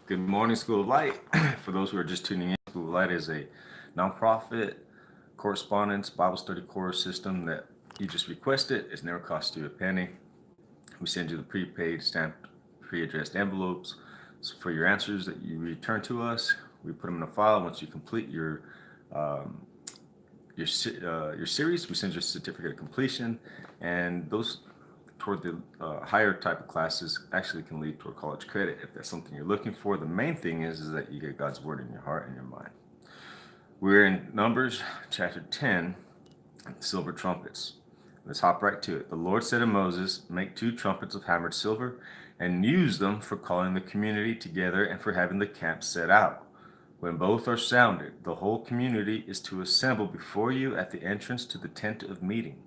Good morning, School of Light. For those who are just tuning in, School of Light is a nonprofit correspondence Bible study course system that you just request it. It's never cost you a penny. We send you the prepaid, stamped, pre-addressed envelopes for your answers that you return to us. We put them in a file. Once you complete um, your series, we send you a certificate of completion, and those toward the higher type of classes actually can lead toward college credit if that's something you're looking for. The main thing is that you get God's word in your heart and your mind. We're in Numbers chapter 10, silver trumpets. Let's hop right to it. The Lord said to Moses, "Make 2 trumpets of hammered silver and use them for calling the community together and for having the camp set out. When both are sounded, the whole community is to assemble before you at the entrance to the tent of meeting.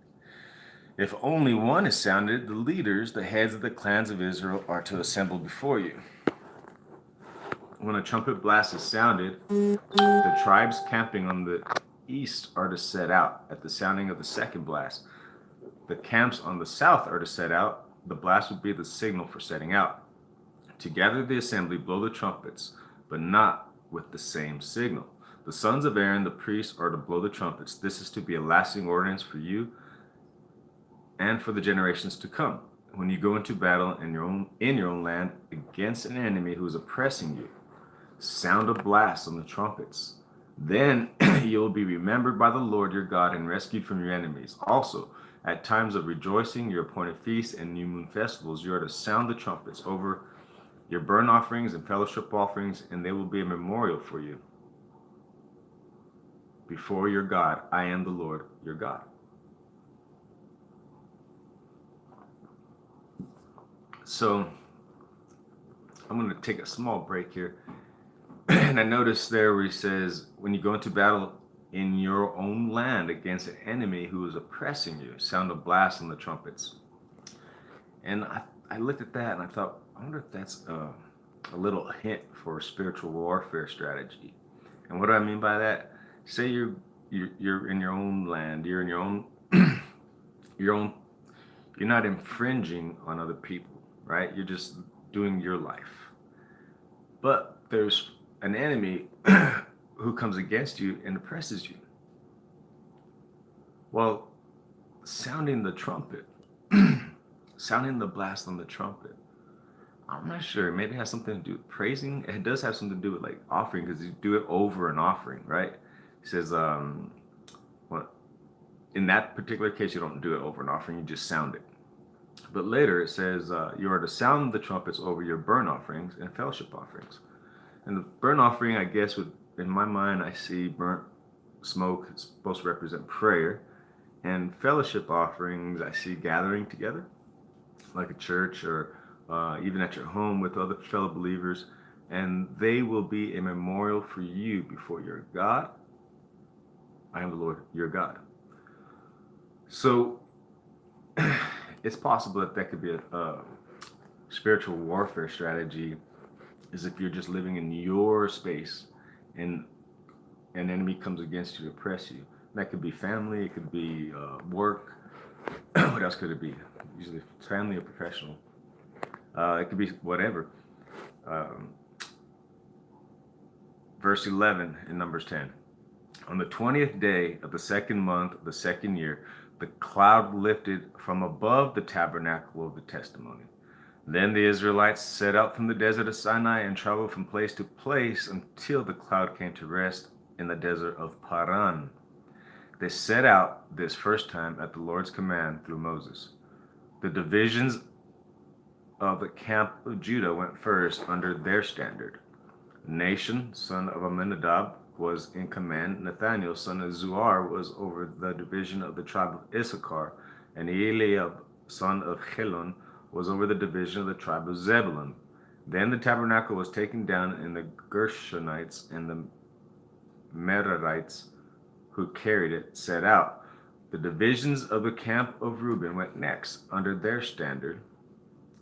If only one is sounded, the leaders, the heads of the clans of Israel, are to assemble before you. When a trumpet blast is sounded, the tribes camping on the east are to set out at the sounding of the second blast. The camps on the south are to set out. The blast would be the signal for setting out. To gather the assembly, blow the trumpets, but not with the same signal. The sons of Aaron, the priests, are to blow the trumpets. This is to be a lasting ordinance for you and for the generations to come. When you go into battle in your own land against an enemy who is oppressing you, sound a blast on the trumpets. Then you will be remembered by the Lord your God and rescued from your enemies. Also, at times of rejoicing, your appointed feasts and new moon festivals, you are to sound the trumpets over your burnt offerings and fellowship offerings, and they will be a memorial for you before your God. I am the Lord your God." So I'm going to take a small break here. And I noticed there where he says, when you go into battle in your own land against an enemy who is oppressing you, sound a blast on the trumpets. And I looked at that and I thought, I wonder if that's a little hint for a spiritual warfare strategy. And what do I mean by that? Say you're in your own land, you're in your own your own you're not infringing on other people, right? You're just doing your life. But there's an enemy who comes against you and oppresses you. Well, sounding the trumpet, sounding the blast on the trumpet, I'm not sure. Maybe it has something to do with praising. It does have something to do with like offering, because you do it over an offering, right? He says, well, in that particular case, you don't do it over an offering, you just sound it. But later it says, you are to sound the trumpets over your burnt offerings and fellowship offerings. And the burnt offering, I guess, would, in my mind, I see burnt smoke is supposed to represent prayer. And fellowship offerings, I see gathering together, like a church or even at your home with other fellow believers. And they will be a memorial for you before your God. I am the Lord, your God. So it's possible that could be a spiritual warfare strategy, is if you're just living in your space and an enemy comes against you to oppress you. That could be family, it could be work. What else could it be? Usually family or professional. It could be whatever. Verse 11 in Numbers 10. On the 20th day of the second month of the second year, the cloud lifted from above the tabernacle of the testimony. Then the Israelites set out from the desert of Sinai and traveled from place to place until the cloud came to rest in the desert of Paran. They set out this first time at the Lord's command through Moses. The divisions of the camp of Judah went first under their standard. Nation, son of Amminadab, was in command. Nathaniel, son of Zuar, was over the division of the tribe of Issachar, and Eliab, son of Helon, was over the division of the tribe of Zebulun. Then the tabernacle was taken down, and the Gershonites and the Merarites who carried it set out. The divisions of the camp of Reuben went next under their standard.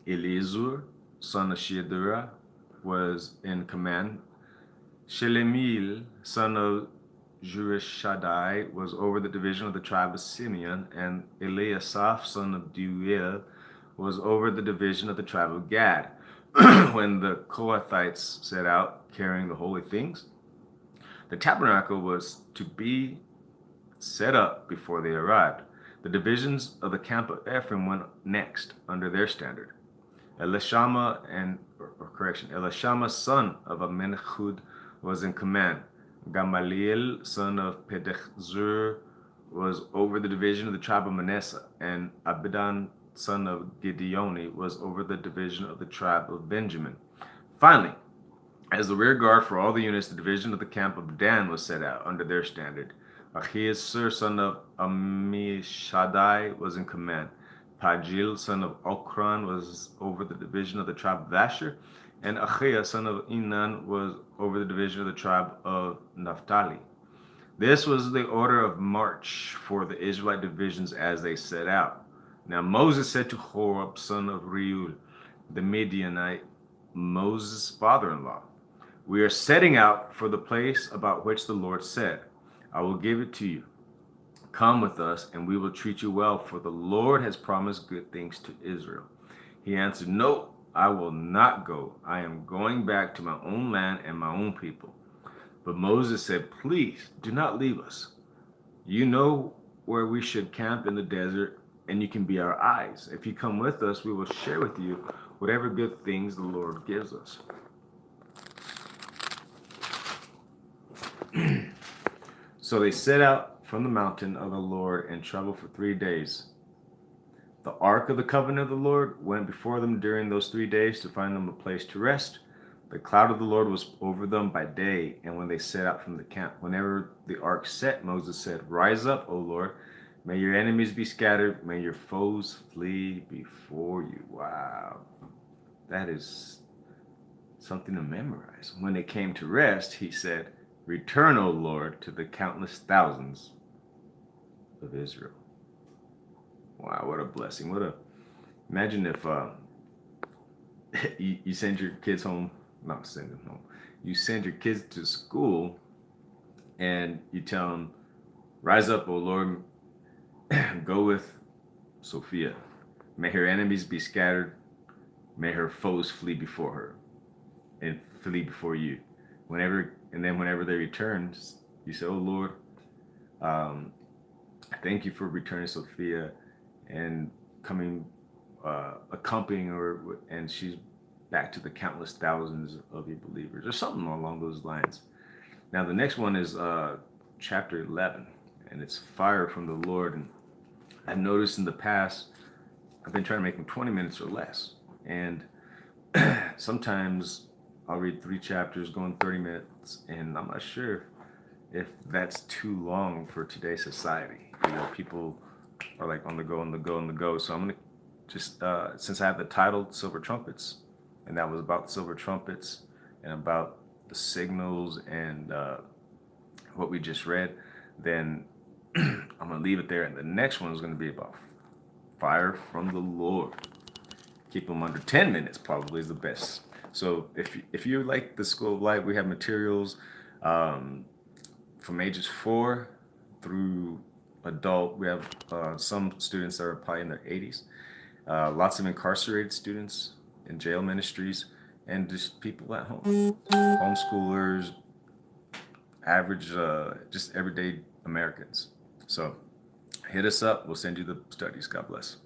Elizur, son of Shedurah, was in command. Shelemiel, son of Jurishadai, was over the division of the tribe of Simeon, and Eliasaph, son of Deuel, was over the division of the tribe of Gad. when the Kohathites set out carrying the holy things, the tabernacle was to be set up before they arrived. The divisions of the camp of Ephraim went next under their standard. Elishama, son of Amenchud, was in command. Gamaliel, son of Pedahzur, was over the division of the tribe of Manasseh, and Abidan, son of Gideoni, was over the division of the tribe of Benjamin. Finally, as the rear guard for all the units, the division of the camp of Dan was set out under their standard. Achiasur, son of Ammishaddai, was in command. Pagil, son of Okran, was over the division of the tribe of Asher, and Achiah, son of Enan, was over the division of the tribe of Naphtali. This was the order of march for the Israelite divisions as they set out. Now Moses said to Horeb, son of Reuel, the Midianite, Moses' father-in-law, "We are setting out for the place about which the Lord said, 'I will give it to you.' Come with us, and we will treat you well, for the Lord has promised good things to Israel." He answered, "No, I will not go. I am going back to my own land and my own people." But Moses said, "Please do not leave us. You know where we should camp in the desert, and you can be our eyes. If you come with us, we will share with you whatever good things the Lord gives us." So they set out from the mountain of the Lord and traveled for 3 days. The ark of the covenant of the Lord went before them during those 3 days to find them a place to rest. The cloud of the Lord was over them by day, and when they set out from the camp, whenever the ark set, Moses said, "Rise up, O Lord. May your enemies be scattered. May your foes flee before you." Wow. That is something to memorize. When they came to rest, he said, "Return, O Lord, to the countless thousands of Israel." Wow, what a blessing. Imagine if you send your kids home, not send them home. You send your kids to school and you tell them, "Rise up, O Lord, go with Sophia. May her enemies be scattered. May her foes flee before her and flee before you." Whenever they return, you say, "Oh Lord, thank you for returning Sophia and coming, accompanying her, and she's back to the countless thousands of you believers," or something along those lines. Now the next one is chapter 11, and it's fire from the Lord. And I've noticed in the past, I've been trying to make them 20 minutes or less, and sometimes I'll read 3 chapters going 30 minutes, and I'm not sure if that's too long for today's society. People are like on the go, on the go, on the go. So I'm going to just, since I have the title Silver Trumpets, and that was about silver trumpets and about the signals and what we just read, then I'm going to leave it there. And the next one is going to be about fire from the Lord. Keep them under 10 minutes probably is the best. So if you like the School of Light, we have materials from ages 4 through adult. We have some students that are probably in their 80s, lots of incarcerated students in jail ministries, and just people at home, homeschoolers, average, just everyday Americans. So hit us up. We'll send you the studies. God bless.